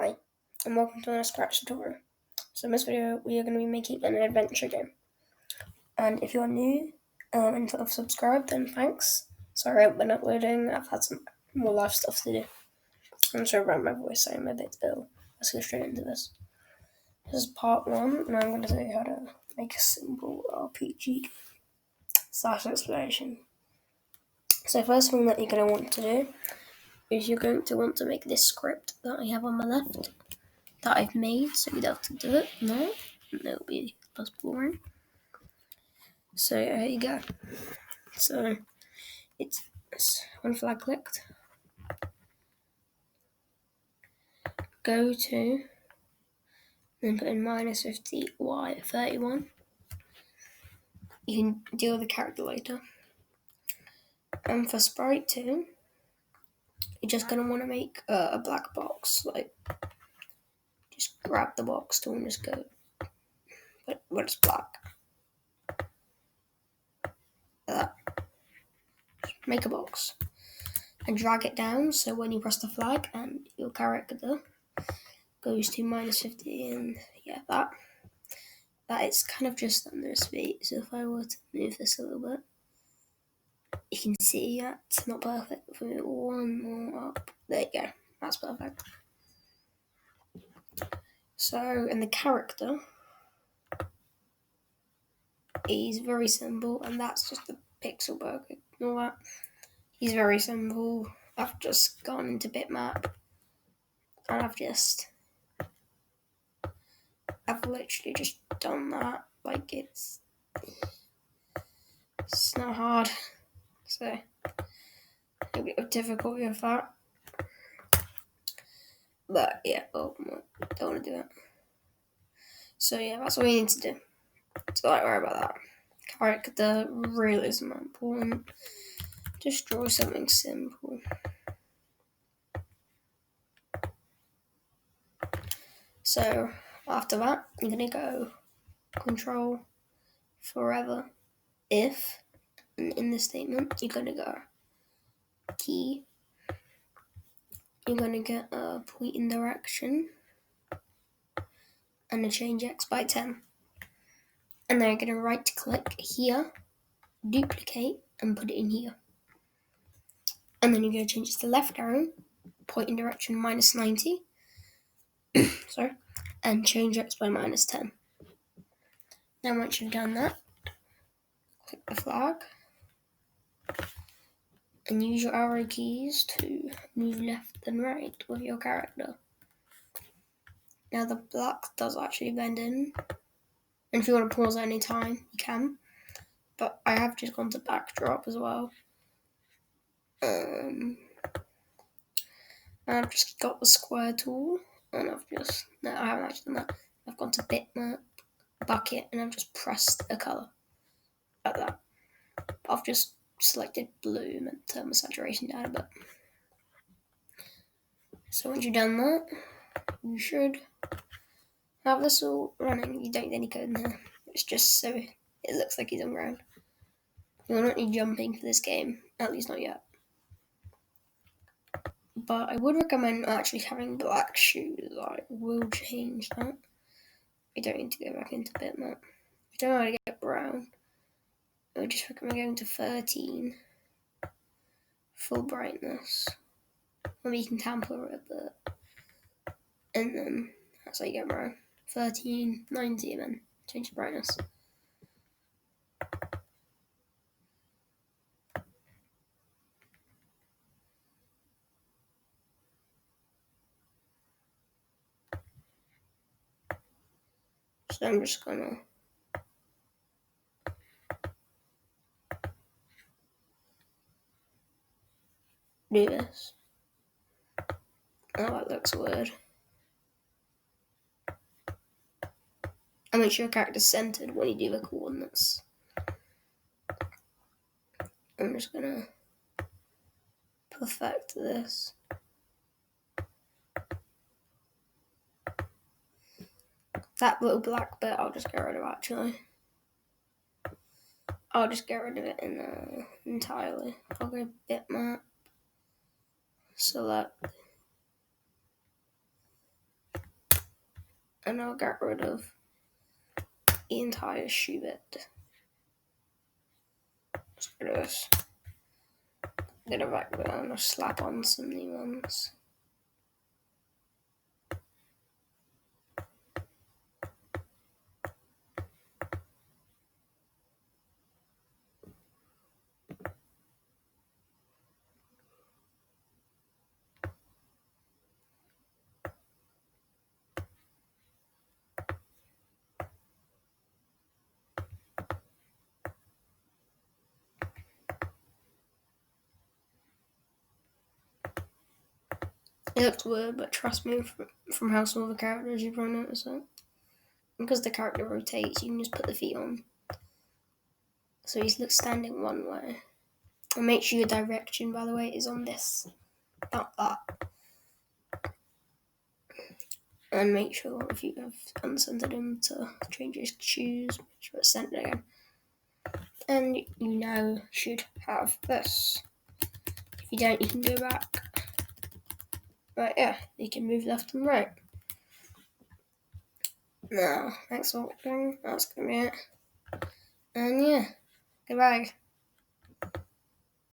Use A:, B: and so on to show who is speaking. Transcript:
A: Hi, and welcome to another Scratch tutorial. So in this video, we are going to be making an adventure game. And if you're new and have subscribed, then thanks. Sorry I've been uploading, I've had some more life stuff to do. I'm sorry about my voice, I'm a bit ill. Let's go straight into this. This is part 1, and I'm going to show you how to make a simple RPG / exploration. So first thing that you're going to want to do is you're going to want to make this script that I have on my left that I've made, so you don't have to do it now. It'll be less boring. So here you go. So it's one flag clicked. Go to, then put in -50 y 31. You can deal with the character later. And for sprite 2, you're just gonna want to make a black box. Like, just grab the box tool and just go, but it's black. Like that. Make a box and drag it down. So when you press the flag and your character goes to -50, and yeah, that is kind of just under his feet. So if I were to move this a little bit, you can see that's not perfect. If we move one more up, there you go, that's perfect. So, and the character is very simple, and that's just the pixel burger. Ignore that. He's very simple. I've just gone into bitmap, and I've literally just done that. Like, it's not hard. So a bit of difficulty with that. But yeah, don't want to do it. So yeah, that's what we need to do. So don't worry about that. Character really isn't that important. Just draw something simple. So after that, I'm gonna go control forever if, and in this statement, you're gonna go key. You're gonna get a point in direction and a change x by 10. And then you're gonna right click here, duplicate, and put it in here. And then you're gonna change it to left arrow, point in direction -90. Sorry, and change x by -10. Now once you've done that, click the flag and use your arrow keys to move left and right with your character. Now the black does actually blend in, and if you want to pause at any time, you can, but I have just gone to backdrop as well. And I've just got the square tool, and no, I haven't actually done that. I've gone to bitmap, bucket, and I've just pressed a colour like that. I've just selected blue and turn the saturation down a bit. So once you've done that, you should have this all running. You don't need any code in here. It's just so it looks like he's on ground. You're not need jumping for this game, at least not yet. But I would recommend actually having black shoes. I will change that. I don't need to go back into bitmap. I don't know how to get brown. I would just recommend going to 13. Full brightness. Maybe you can tamper it a bit. And then that's how you get brown. 1390, and then change the brightness. So I'm just gonna do this. Oh, that looks weird. And make sure your character's centered when you do the coordinates. I'm just gonna perfect this. That little black bit I'll just get rid of actually. I'll just get rid of it entirely. I'll go bitmap, select, and I'll get rid of the entire shoe bit. Let's get this. Get it back there and I'll slap on some new ones. It looks weird, but trust me, from how small the character is, you probably notice it. Because the character rotates, you can just put the feet on. So he's standing one way. And make sure your direction, by the way, is on this, not that. And make sure if you have uncentered him to change his shoes, make sure it's centered again. And you now should have this. If you don't, you can go back. But yeah, you can move left and right. Now, thanks for watching. That's gonna be it. And yeah, goodbye.